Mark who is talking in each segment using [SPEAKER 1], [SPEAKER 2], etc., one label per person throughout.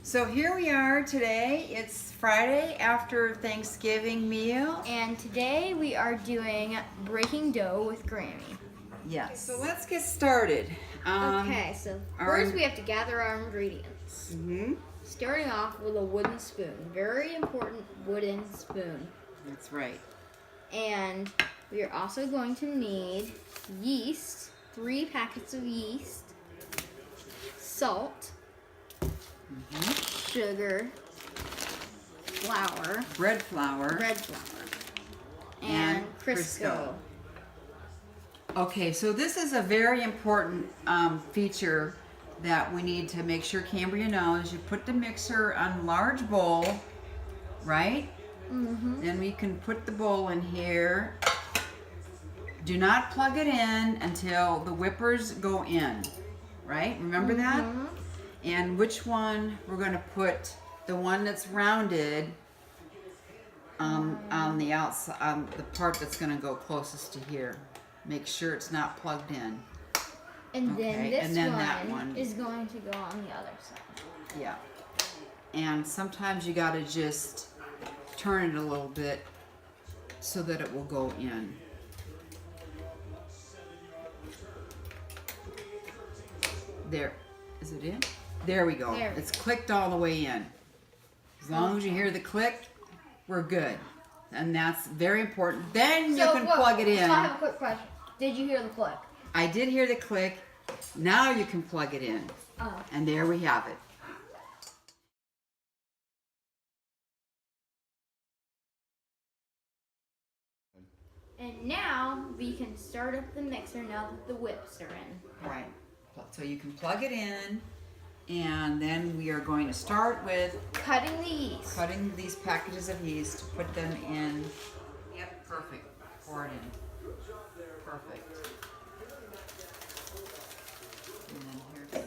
[SPEAKER 1] So here we are today. It's Friday after Thanksgiving meal.
[SPEAKER 2] And today we are doing breaking dough with Grammy.
[SPEAKER 1] Yes. So let's get started.
[SPEAKER 2] Okay, so first we have to gather our ingredients. Starting off with a wooden spoon. Very important wooden spoon.
[SPEAKER 1] That's right.
[SPEAKER 2] And we are also going to need yeast, 3 packets of yeast, salt, sugar, flour,
[SPEAKER 1] bread flour,
[SPEAKER 2] and Crisco.
[SPEAKER 1] Okay, so this is a very important feature that we need to make sure Cambria knows. You put the mixer on a large bowl, right? Then we can put the bowl in here. Do not plug it in until the whippers go in, right? Remember that? And which one we're going to put, the one that's rounded on the outside, on the part that's going to go closest to here. Make sure it's not plugged in.
[SPEAKER 2] And
[SPEAKER 1] Okay,
[SPEAKER 2] then
[SPEAKER 1] and then that one
[SPEAKER 2] is going to go on the other side.
[SPEAKER 1] Yeah. And sometimes you got to just turn it a little bit so that it will go in. There. Is it in? There we go. It's clicked all the way in. As long as you hear the click, we're good. And that's very important. Then you can plug it in.
[SPEAKER 2] So I have a quick question. Did you hear the click?
[SPEAKER 1] I did hear the click. Now you can plug it in.
[SPEAKER 2] Oh.
[SPEAKER 1] And there we have it.
[SPEAKER 2] And now we can start up the mixer now that the whips are in.
[SPEAKER 1] Right. So you can plug it in, and then we are going to start with
[SPEAKER 2] cutting the yeast.
[SPEAKER 1] Cutting these packages of yeast to put them in. Yep, perfect. Pour it in. Perfect. And then here's.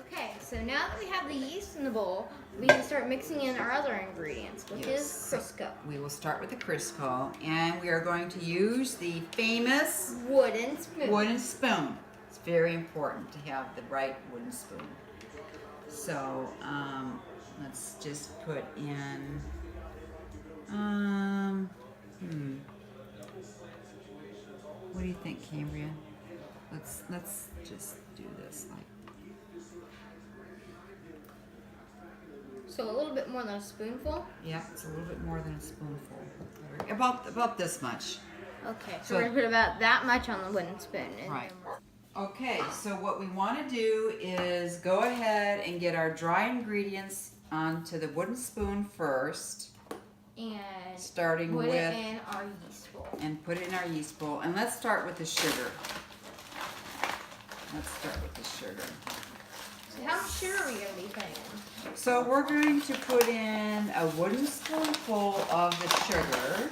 [SPEAKER 2] Okay, so now that we have the yeast in the bowl, we can start mixing in our other ingredients, which is Crisco.
[SPEAKER 1] We will start with the Crisco, and we are going to use the famous
[SPEAKER 2] wooden spoon.
[SPEAKER 1] It's very important to have the right wooden spoon. So let's just put in. What do you think, Cambria? Let's just do this like.
[SPEAKER 2] So a little bit more than a spoonful?
[SPEAKER 1] Yeah, it's a little bit more than a spoonful. About this much.
[SPEAKER 2] Okay, so we're going to put about that much on the wooden spoon.
[SPEAKER 1] Right. Okay, so what we want to do is go ahead and get our dry ingredients onto the wooden spoon first.
[SPEAKER 2] And
[SPEAKER 1] starting
[SPEAKER 2] put
[SPEAKER 1] with
[SPEAKER 2] it in our yeast bowl.
[SPEAKER 1] And put it in our yeast bowl. And let's start with the sugar. Let's start with the sugar.
[SPEAKER 2] So how much sugar are we going to be putting in?
[SPEAKER 1] So we're going to put in a wooden spoonful of the sugar.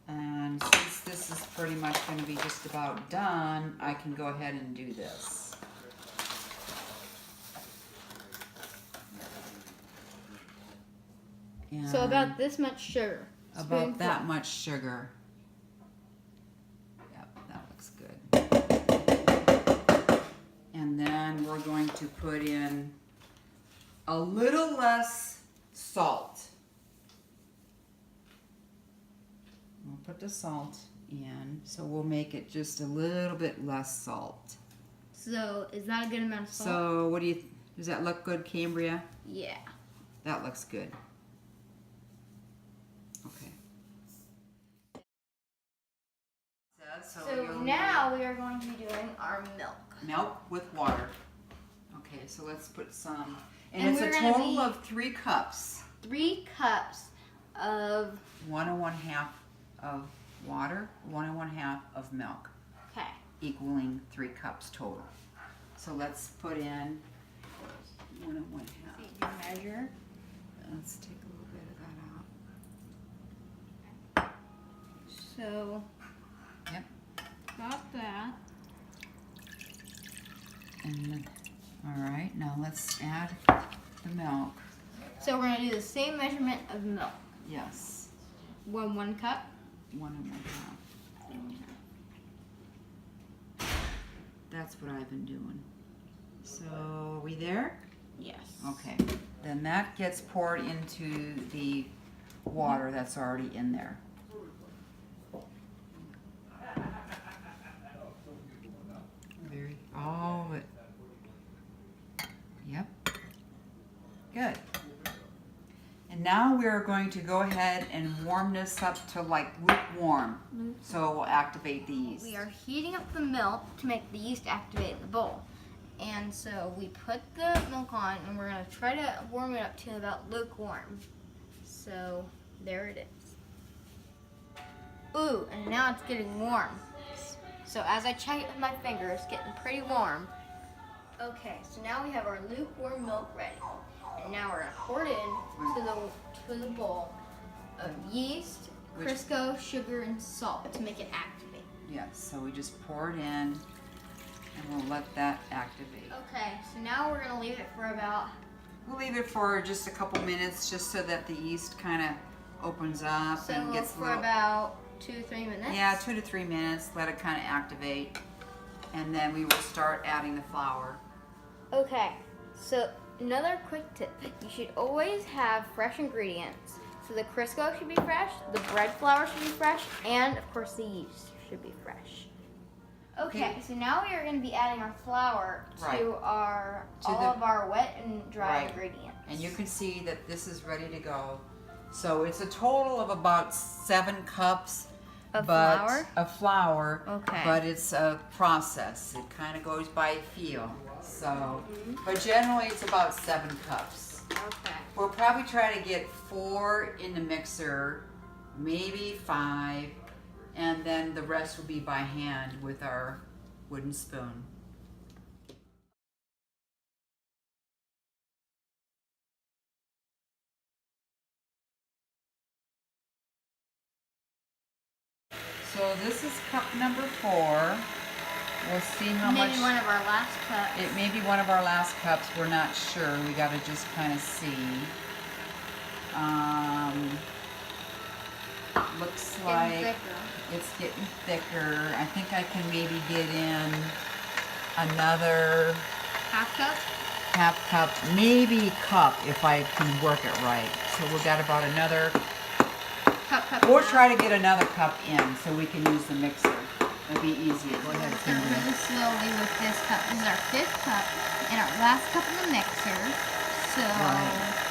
[SPEAKER 1] And since this is pretty much going to be just about done, I can go ahead and do this. And
[SPEAKER 2] so about this much sugar.
[SPEAKER 1] About that much sugar. Yep, that looks good. And then we're going to put in a little less salt. We'll put the salt in, so we'll make it just a little bit less salt.
[SPEAKER 2] So is that a good amount of salt?
[SPEAKER 1] So what do you, does that look good, Cambria?
[SPEAKER 2] Yeah.
[SPEAKER 1] That looks good. Okay.
[SPEAKER 2] So now we are going to be doing our milk.
[SPEAKER 1] Milk with water. Okay, so let's put some, and it's a total of 3 cups.
[SPEAKER 2] 3 cups of
[SPEAKER 1] 1 1/2 of water, 1 1/2 of milk.
[SPEAKER 2] Okay.
[SPEAKER 1] Equaling 3 cups total. So let's put in 1 1/2.
[SPEAKER 2] Measure.
[SPEAKER 1] Let's take a little bit of that out.
[SPEAKER 2] So.
[SPEAKER 1] Yep.
[SPEAKER 2] Got that.
[SPEAKER 1] And all right, now let's add the milk.
[SPEAKER 2] So we're gonna do the same measurement of milk.
[SPEAKER 1] Yes.
[SPEAKER 2] 1 cup.
[SPEAKER 1] 1 1/2. That's what I've been doing. So we there?
[SPEAKER 2] Yes.
[SPEAKER 1] Okay. Then that gets poured into the water that's already in there. All of it. Yep. Good. And now we're going to go ahead and warm this up to like lukewarm. So we'll activate the yeast.
[SPEAKER 2] We are heating up the milk to make the yeast activate the bowl. And so we put the milk on and we're going to try to warm it up to about lukewarm. So there it is. Ooh, and now it's getting warm. So as I check it with my finger, it's getting pretty warm. Okay, so now we have our lukewarm milk ready. And now we're gonna pour it in to the bowl of yeast, Crisco, sugar, and salt to make it activate.
[SPEAKER 1] Yes, so we just pour it in and we'll let that activate.
[SPEAKER 2] Okay, so now we're gonna leave it for about...
[SPEAKER 1] We'll leave it for just a couple minutes just so that the yeast kind of opens up and gets
[SPEAKER 2] for about 2-3 minutes?
[SPEAKER 1] Yeah, 2 to 3 minutes. Let it kind of activate. And then we will start adding the flour.
[SPEAKER 2] Okay, so another quick tip. You should always have fresh ingredients. So the Crisco should be fresh, the bread flour should be fresh, and of course the yeast should be fresh. Okay, so now we are going to be adding our flour to all of our wet and dry ingredients.
[SPEAKER 1] And you can see that this is ready to go. So it's a total of about 7 cups
[SPEAKER 2] of flour.
[SPEAKER 1] Okay. But it's a process. It kind of goes by feel. So, but generally it's about 7 cups.
[SPEAKER 2] Okay.
[SPEAKER 1] We'll probably try to get 4 in the mixer, maybe 5, and then the rest will be by hand with our wooden spoon. So this is cup number 4. We'll see how much.
[SPEAKER 2] Maybe one of our last cups.
[SPEAKER 1] It may be one of our last cups. We're not sure. We got to just kind of see. Looks like it's getting thicker. I think I can maybe get in another half cup, maybe cup if I can work it right. So we've got about another cup. We'll try to get another cup in so we can use the mixer. It'll be easier. Go ahead,
[SPEAKER 2] Start really slowly with this cup. This is our 5th cup and our last cup in the mixer. So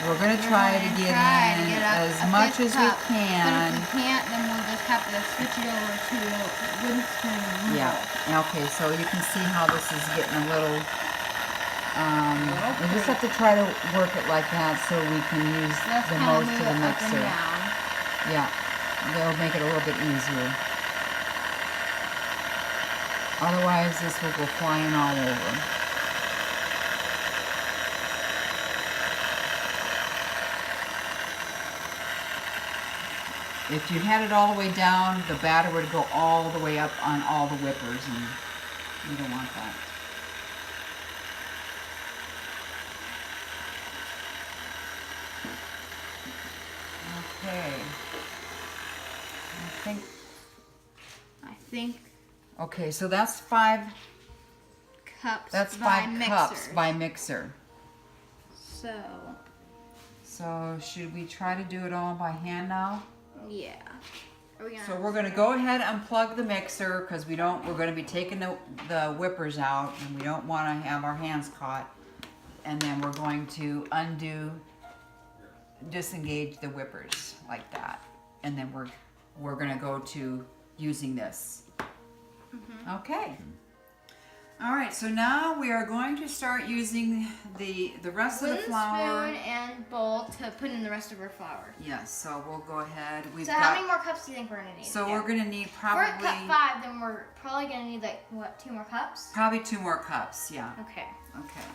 [SPEAKER 1] we're going to try to get in as much as we can.
[SPEAKER 2] But if we can't, then we'll just have to switch it over to wooden spoon.
[SPEAKER 1] Yeah. Okay, so you can see how this is getting a little. We just have to try to work it like that so we can use the most of the mixer. Yeah, that'll make it a little bit easier. Otherwise, this will go flying all over. If you had it all the way down, the batter would go all the way up on all the whippers, and you don't want that. Okay. I think. Okay, so that's 5
[SPEAKER 2] cups.
[SPEAKER 1] That's 5 cups by mixer. So should we try to do it all by hand now?
[SPEAKER 2] Yeah.
[SPEAKER 1] So we're going to go ahead and plug the mixer because we're going to be taking the whippers out and we don't want to have our hands caught. And then we're going to disengage the whippers like that. And then we're going to go to using this. Okay. All right, so now we are going to start using the rest of the flour.
[SPEAKER 2] Wooden spoon and bowl to put in the rest of our flour.
[SPEAKER 1] Yes, so we'll go ahead.
[SPEAKER 2] How many more cups do you think we're going to need?
[SPEAKER 1] So we're going to need probably...
[SPEAKER 2] We're at cup 5, then we're probably going to need like, what, 2 more cups?
[SPEAKER 1] Probably 2 more cups, yeah.
[SPEAKER 2] Okay.
[SPEAKER 1] Okay.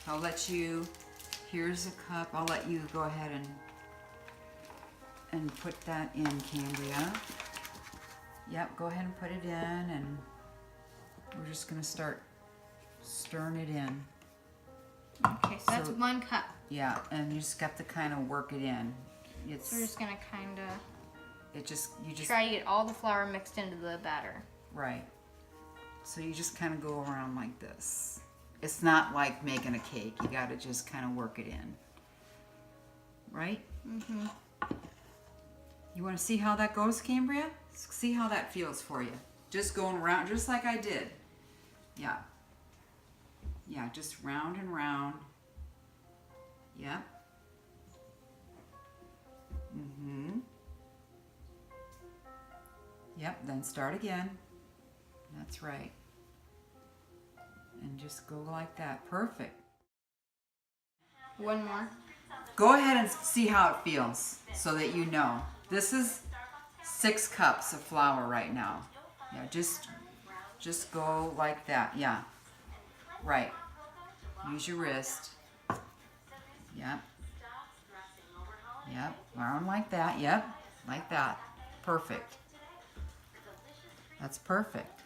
[SPEAKER 1] I'll let you... Here's a cup. I'll let you go ahead and put that in, Cambria. Yep, go ahead and put it in, and we're just going to start stirring it in.
[SPEAKER 2] Okay, so that's 1 cup.
[SPEAKER 1] Yeah, and you just got to kind of work it in.
[SPEAKER 2] We're just going to kind of...
[SPEAKER 1] You just
[SPEAKER 2] try to get all the flour mixed into the batter.
[SPEAKER 1] Right. So you just kind of go around like this. It's not like making a cake. You got to just kind of work it in. Right?
[SPEAKER 2] Mm-hmm.
[SPEAKER 1] You want to see how that goes, Cambria? See how that feels for you. Just going around, just like I did. Yeah. Yeah, just round and round. Yep. Mm-hmm. Yep, then start again. That's right. And just go like that. Perfect.
[SPEAKER 2] One more.
[SPEAKER 1] Go ahead and see how it feels so that you know. This is 6 cups of flour right now. Yeah, just go like that. Yeah. Right. Use your wrist. Yep. Yep. Round like that. Yep. Like that. Perfect. That's perfect.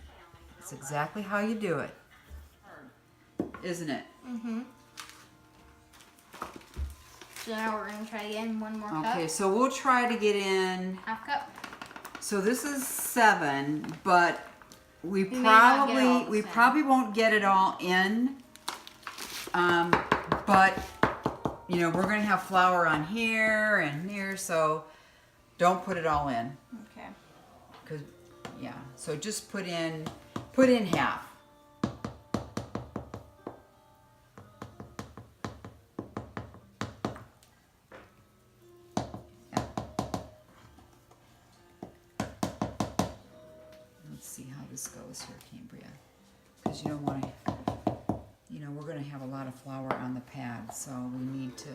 [SPEAKER 1] That's exactly how you do it. Isn't it?
[SPEAKER 2] Mm-hmm. So now we're going to try again. One more cup.
[SPEAKER 1] Okay, so we'll try to get in.
[SPEAKER 2] Half cup.
[SPEAKER 1] So this is 7, but we
[SPEAKER 2] may not get it all
[SPEAKER 1] probably
[SPEAKER 2] the same.
[SPEAKER 1] won't get it all in. But you know, we're gonna have flour on here and here, so don't put it all in.
[SPEAKER 2] Okay.
[SPEAKER 1] Cause yeah, so just put in half. Yeah. Let's see how this goes here, Cambria, because you don't want to. You know, we're going to have a lot of flour on the pad, so we need to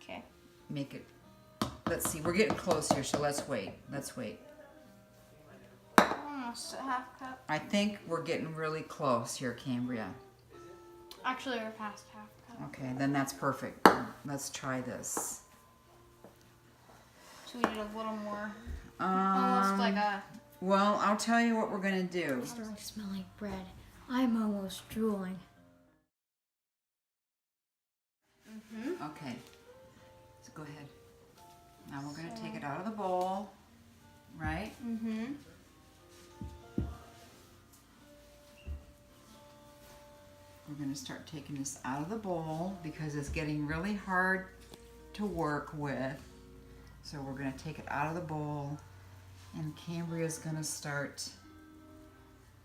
[SPEAKER 2] Okay.
[SPEAKER 1] make it. Let's see, we're getting close here, so let's wait. Let's wait.
[SPEAKER 2] Almost a half cup.
[SPEAKER 1] I think we're getting really close here, Cambria.
[SPEAKER 2] Actually, we're past half cup.
[SPEAKER 1] Okay, then that's perfect. Let's try this.
[SPEAKER 2] So we did a little more. Almost like a.
[SPEAKER 1] Well, I'll tell you what we're going to do.
[SPEAKER 2] It's starting to smell like bread. I'm almost drooling. Mm-hmm.
[SPEAKER 1] Okay, so go ahead. Now we're going to take it out of the bowl, right?
[SPEAKER 2] Mm-hmm.
[SPEAKER 1] We're going to start taking this out of the bowl because it's getting really hard to work with. So we're going to take it out of the bowl, and Cambria's going to start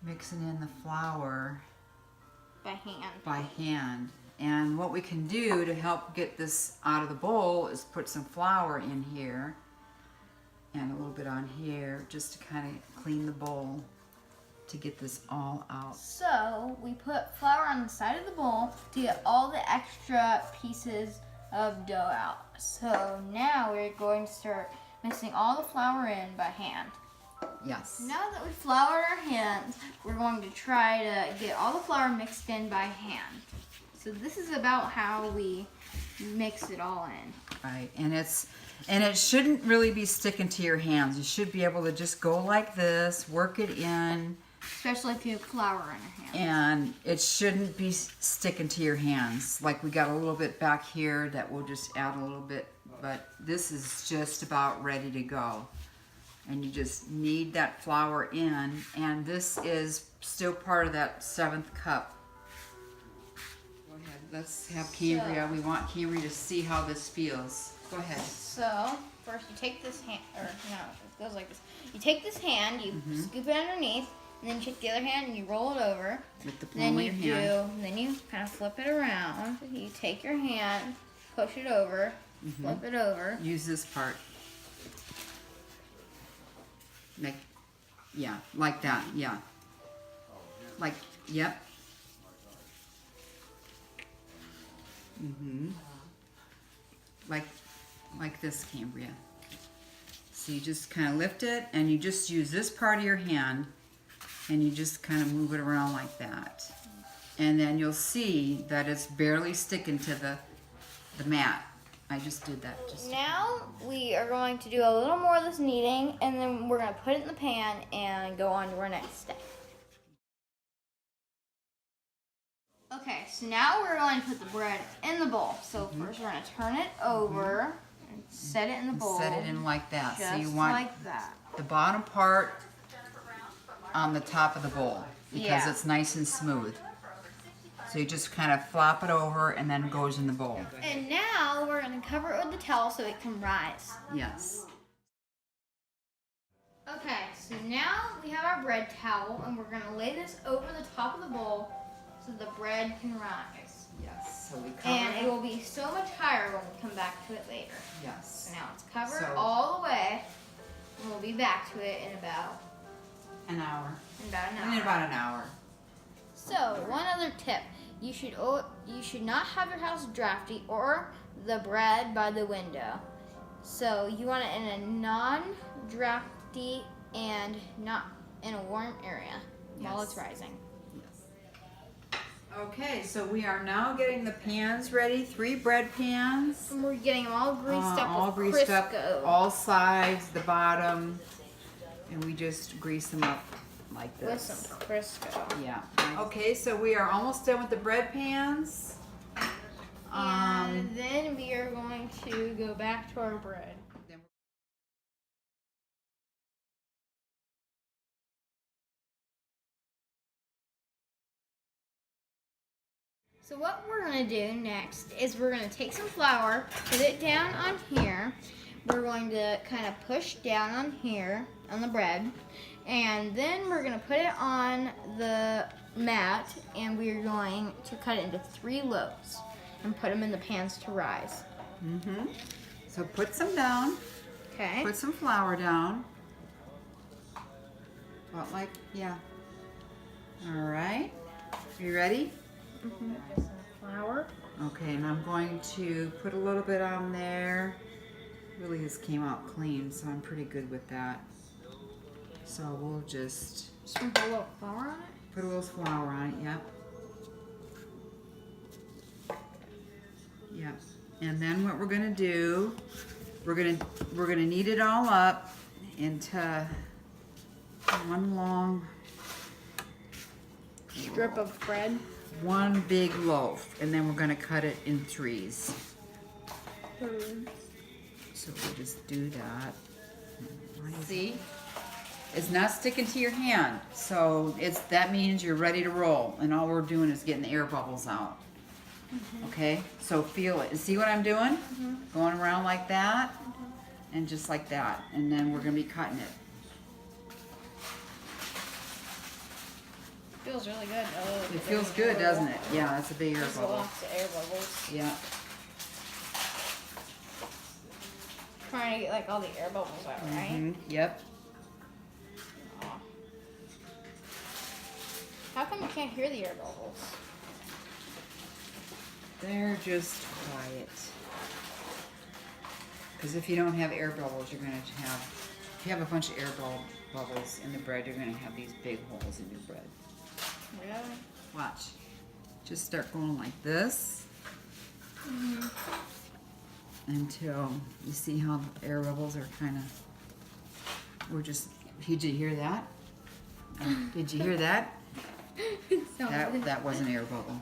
[SPEAKER 1] mixing in the flour by hand. And what we can do to help get this out of the bowl is put some flour in here and a little bit on here just to kind of clean the bowl to get this all out.
[SPEAKER 2] So we put flour on the side of the bowl to get all the extra pieces of dough out. So now we're going to start mixing all the flour in by hand.
[SPEAKER 1] Yes.
[SPEAKER 2] Now that we've floured our hands, we're going to try to get all the flour mixed in by hand. So this is about how we mix it all in.
[SPEAKER 1] Right, and it shouldn't really be sticking to your hands. You should be able to just go like this, work it in.
[SPEAKER 2] Especially if you have flour in your hands.
[SPEAKER 1] And it shouldn't be sticking to your hands. Like we got a little bit back here that we'll just add a little bit, but this is just about ready to go. And you just knead that flour in, and this is still part of that 7th cup. Go ahead, let's have Cambria. We want Cambria to see how this feels. Go ahead.
[SPEAKER 2] So, first you take this hand, or no, it goes like this. You take this hand, you scoop it underneath, and then you take the other hand and you roll it over.
[SPEAKER 1] With the palm of your hand.
[SPEAKER 2] Then you kind of flip it around. You take your hand, push it over, flip it over.
[SPEAKER 1] Use this part. Like, yeah, like that, yeah. Like, yep. Like this, Cambria. So you just kind of lift it, and you just use this part of your hand, and you just kind of move it around like that. And then you'll see that it's barely sticking to the mat. I just did that.
[SPEAKER 2] Now we are going to do a little more of this kneading, and then we're going to put it in the pan and go on to our next step. Okay, so now we're going to put the bread in the bowl. So first we're going to turn it over and set it in the bowl.
[SPEAKER 1] Set it in like that.
[SPEAKER 2] Just
[SPEAKER 1] So you want
[SPEAKER 2] like that.
[SPEAKER 1] the bottom part on the top of the bowl because
[SPEAKER 2] Yeah.
[SPEAKER 1] it's nice and smooth. So you just kind of flop it over and then it goes in the bowl.
[SPEAKER 2] And now we're gonna cover it with the towel so it can rise.
[SPEAKER 1] Yes.
[SPEAKER 2] Okay, so now we have our bread towel and we're gonna lay this over the top of the bowl so the bread can rise.
[SPEAKER 1] Yes. So we cover
[SPEAKER 2] And
[SPEAKER 1] it.
[SPEAKER 2] it will be so much higher when we come back to it later.
[SPEAKER 1] Yes.
[SPEAKER 2] So now it's covered
[SPEAKER 1] So-
[SPEAKER 2] all the way and we'll be back to it in about
[SPEAKER 1] An hour.
[SPEAKER 2] an hour.
[SPEAKER 1] In about an hour.
[SPEAKER 2] So, one other tip. You should not have your house drafty or the bread by the window. So, you want it in a non-drafty and not in a warm area while
[SPEAKER 1] Yes.
[SPEAKER 2] it's rising.
[SPEAKER 1] Okay, so we are now getting the pans ready. 3 bread pans.
[SPEAKER 2] And we're getting them all greased up
[SPEAKER 1] All
[SPEAKER 2] with
[SPEAKER 1] greased
[SPEAKER 2] Crisco.
[SPEAKER 1] up, all sides, the bottom, and we just grease them up like
[SPEAKER 2] with
[SPEAKER 1] this.
[SPEAKER 2] some Crisco.
[SPEAKER 1] Yeah. Okay, so we are almost done with the bread pans.
[SPEAKER 2] And then we are going to go back to our bread. So what we're going to do next is we're going to take some flour, put it down on here. We're going to kind of push down on here, on the bread. And then we're going to put it on the mat and we're going to cut it into 3 loaves and put them in the pans to rise.
[SPEAKER 1] Mm-hmm. So put some down.
[SPEAKER 2] Okay.
[SPEAKER 1] Put some flour down. About like, yeah. All right. You ready?
[SPEAKER 2] Some flour.
[SPEAKER 1] Okay, and I'm going to put a little bit on there. Really, this came out clean, so I'm pretty good with that. So we'll just
[SPEAKER 2] Sprinkle a little flour on it.
[SPEAKER 1] put a little flour on it. Yep. Yep. And then what we're gonna do, we're gonna knead it all up into one long,
[SPEAKER 2] Strip of bread.
[SPEAKER 1] one big loaf, and then we're gonna cut it in 3s. So we'll just do that. See? It's not sticking to your hand, so that means you're ready to roll, and all we're doing is getting the air bubbles out. Okay? So feel it. And see what I'm doing? Going around like that, and just like that, and then we're gonna be cutting it.
[SPEAKER 2] Feels really good. Oh,
[SPEAKER 1] It feels good, doesn't it? Yeah, that's a big air
[SPEAKER 2] There's
[SPEAKER 1] bubble.
[SPEAKER 2] lots of air bubbles.
[SPEAKER 1] Yeah.
[SPEAKER 2] Trying to get like all the air bubbles out, right?
[SPEAKER 1] Mhm. Yep.
[SPEAKER 2] Aw. How come you can't hear the air bubbles?
[SPEAKER 1] They're just quiet. Because if you don't have air bubbles, you're going to have, if you have a bunch of air bubbles in the bread, you're going to have these big holes in your bread.
[SPEAKER 2] Really?
[SPEAKER 1] Watch. Just start going like this. Until you see how the air bubbles are kind of, did you hear that? Did you hear that? That was an air bubble.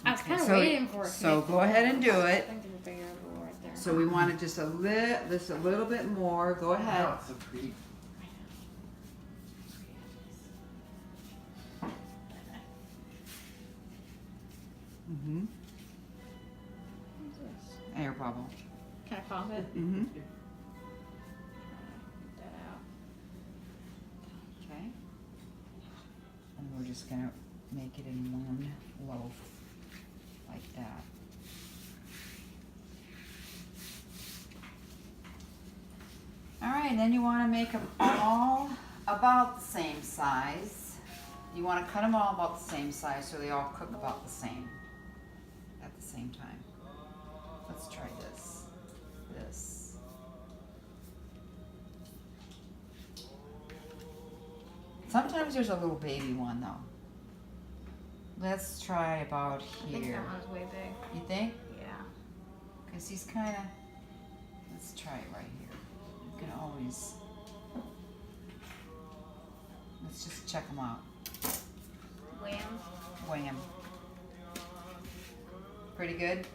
[SPEAKER 2] I was kind of
[SPEAKER 1] So-
[SPEAKER 2] waiting for it. to
[SPEAKER 1] So
[SPEAKER 2] make
[SPEAKER 1] go ahead and do
[SPEAKER 2] I
[SPEAKER 1] it.
[SPEAKER 2] think there's a big air bubble right there.
[SPEAKER 1] So we want it just a little bit more. Go ahead.
[SPEAKER 3] Wow, it's so pretty.
[SPEAKER 1] Mm-hmm.
[SPEAKER 2] What's this?
[SPEAKER 1] Air bubble.
[SPEAKER 2] Can I pop it?
[SPEAKER 1] Mm-hmm.
[SPEAKER 2] Get that out.
[SPEAKER 1] Okay. And we're just gonna make it in one loaf, like that. All right, then you want to make them all about the same size. You want to cut them all about the same size so they all cook about the same at the same time. Let's try this. This. Sometimes there's a little baby one though. Let's try about
[SPEAKER 2] I think
[SPEAKER 1] here.
[SPEAKER 2] that one's way big.
[SPEAKER 1] You think?
[SPEAKER 2] Yeah.
[SPEAKER 1] Because he's kind of, let's try it right here. You can always, let's just check them out.
[SPEAKER 2] Wham.
[SPEAKER 1] Wham. Pretty good?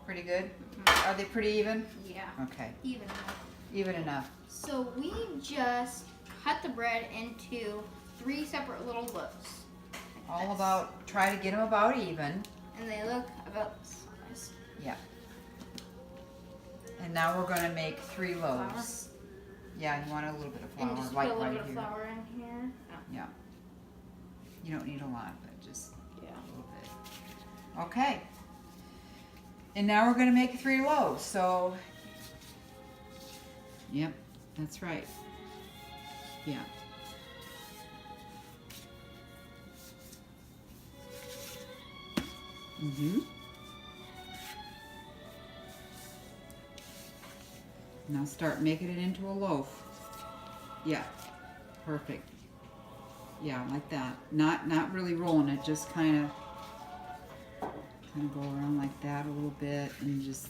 [SPEAKER 1] Pretty good? Are they pretty even?
[SPEAKER 2] Yeah.
[SPEAKER 1] Okay,
[SPEAKER 2] Even enough.
[SPEAKER 1] even enough.
[SPEAKER 2] So we just cut the bread into 3 separate little loaves. Like
[SPEAKER 1] All
[SPEAKER 2] this.
[SPEAKER 1] about, try to get them about even.
[SPEAKER 2] And they look about this size.
[SPEAKER 1] Yeah. And now we're gonna make 3 loaves.
[SPEAKER 2] Flour.
[SPEAKER 1] Yeah, you want a little bit of flour,
[SPEAKER 2] And just
[SPEAKER 1] like
[SPEAKER 2] put a little
[SPEAKER 1] right
[SPEAKER 2] bit
[SPEAKER 1] here.
[SPEAKER 2] of flour in here. Oh.
[SPEAKER 1] Yeah. You don't need a lot, but just
[SPEAKER 2] Yeah.
[SPEAKER 1] a little bit. Okay. And now we're gonna make 3 loaves. So, yep, that's right. Yeah. Mm-hmm. Now start making it into a loaf. Yeah, perfect. Yeah, like that. Not really rolling it, just kind of go around like that a little bit and just,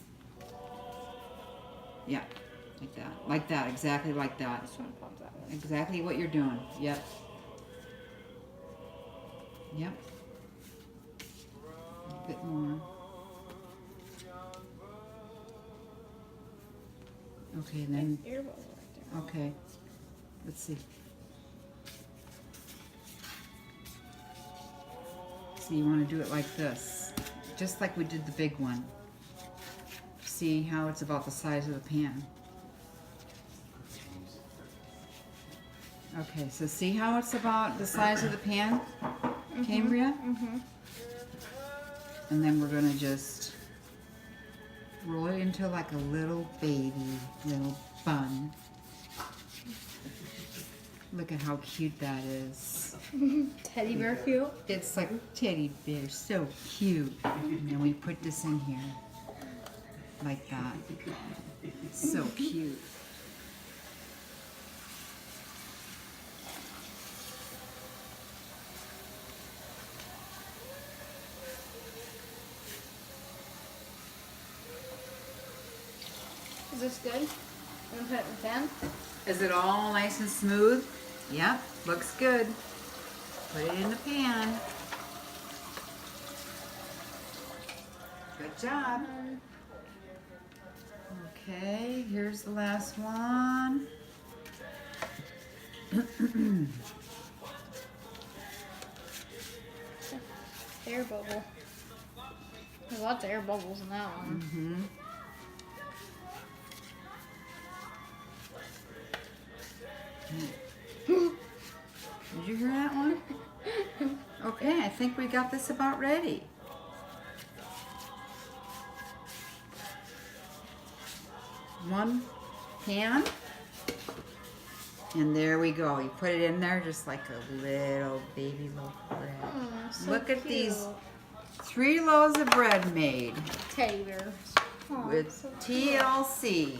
[SPEAKER 1] yeah, like that, exactly like that.
[SPEAKER 2] Just want to pop that one.
[SPEAKER 1] Exactly what you're doing. Yep. Yep. A bit more. Okay, then,
[SPEAKER 2] Air bubble right there.
[SPEAKER 1] okay. Let's see. So you want to do it like this, just like we did the big one. See how it's about the size of the pan. Okay, so see how it's about the size of the pan, Cambria?
[SPEAKER 2] Mm-hmm.
[SPEAKER 1] And then we're gonna just roll it into like a little baby, little bun. Look at how cute that is.
[SPEAKER 2] Teddy bear cute.
[SPEAKER 1] It's like teddy bear, so cute. And then we put this in here, like that. So cute.
[SPEAKER 2] Is this good? I'm gonna put it in the pan.
[SPEAKER 1] Is it all nice and smooth? Yep, looks good. Put it in the pan. Good job. Okay, here's the last one.
[SPEAKER 2] Air bubble. There's lots of air bubbles in that one.
[SPEAKER 1] Mm-hmm. Did you hear that one? Okay, I think we got this about ready. One pan. And there we go. You put it in there just like a little baby loaf of bread.
[SPEAKER 2] Oh, so
[SPEAKER 1] Look at
[SPEAKER 2] cute.
[SPEAKER 1] these 3 loaves of bread made
[SPEAKER 2] Teddy bears. Aw,
[SPEAKER 1] with
[SPEAKER 2] so cute.
[SPEAKER 1] TLC.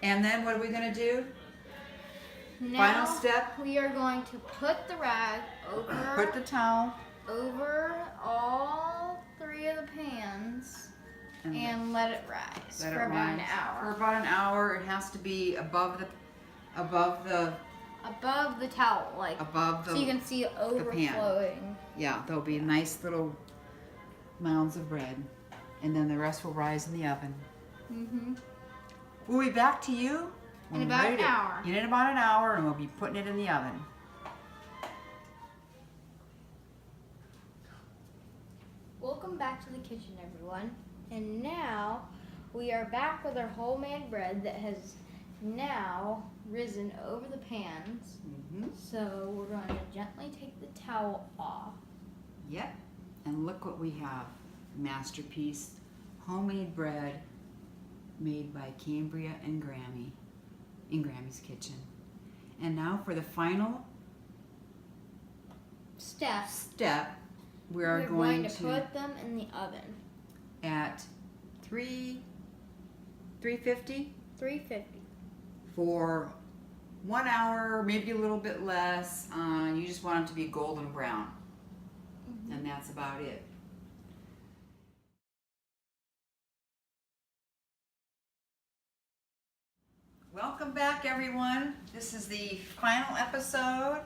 [SPEAKER 1] And then what are we going to do?
[SPEAKER 2] Now
[SPEAKER 1] Final step.
[SPEAKER 2] we are going to put the rag
[SPEAKER 1] Put the towel.
[SPEAKER 2] over all 3 of the pans and let it rise
[SPEAKER 1] Let
[SPEAKER 2] for
[SPEAKER 1] it
[SPEAKER 2] about an
[SPEAKER 1] rise.
[SPEAKER 2] hour.
[SPEAKER 1] For about an hour. It has to be above the
[SPEAKER 2] Above the towel, like so you can see it
[SPEAKER 1] pan.
[SPEAKER 2] overflowing.
[SPEAKER 1] Yeah, there'll be nice little mounds of bread, and then the rest will rise in the oven.
[SPEAKER 2] Mhm.
[SPEAKER 1] We'll be back to you
[SPEAKER 2] In
[SPEAKER 1] when we're
[SPEAKER 2] about
[SPEAKER 1] ready
[SPEAKER 2] an
[SPEAKER 1] to-
[SPEAKER 2] hour.
[SPEAKER 1] In about an hour, and we'll be putting it in the oven.
[SPEAKER 2] Welcome back to the kitchen, everyone. And now we are back with our homemade bread that has now risen over the pans.
[SPEAKER 1] Mm-hmm.
[SPEAKER 2] So we're going to gently take the towel off.
[SPEAKER 1] Yep. And look what we have. Masterpiece homemade bread made by Cambria and Grammy in Grammy's kitchen. And now for the final
[SPEAKER 2] Step.
[SPEAKER 1] step, we are
[SPEAKER 2] We're
[SPEAKER 1] going
[SPEAKER 2] to put them in the oven.
[SPEAKER 1] at 350
[SPEAKER 2] 350.
[SPEAKER 1] for 1 hour, maybe a little bit less. You just want them to be golden brown. And that's about it. Welcome back, everyone. This is the final episode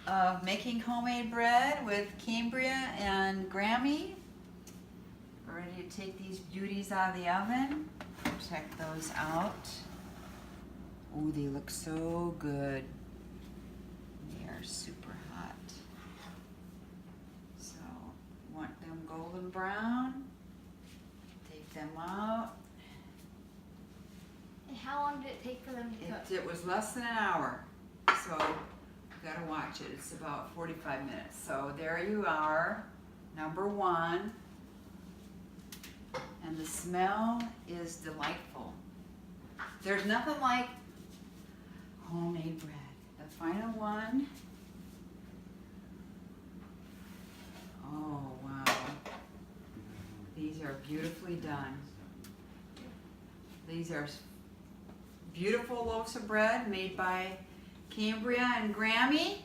[SPEAKER 1] of Making Homemade Bread with Cambria and Grammy. We're ready to take these beauties out of the oven. Check those out. Ooh, they look so good. They are they're super hot. So, want them golden brown. Take them out.
[SPEAKER 2] And how long did it take for them to cook?
[SPEAKER 1] It was less than an hour. So, you gotta watch it. It's about 45 minutes. So, there you are. Number one. And the smell is delightful. There's nothing like homemade bread. The final one. Oh, wow. These are beautifully done. These are beautiful loaves of bread made by Cambria and Grammy.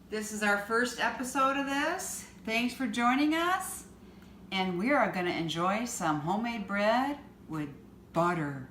[SPEAKER 1] This is our first episode of this. Thanks for joining us. And we are going to enjoy some homemade bread with butter.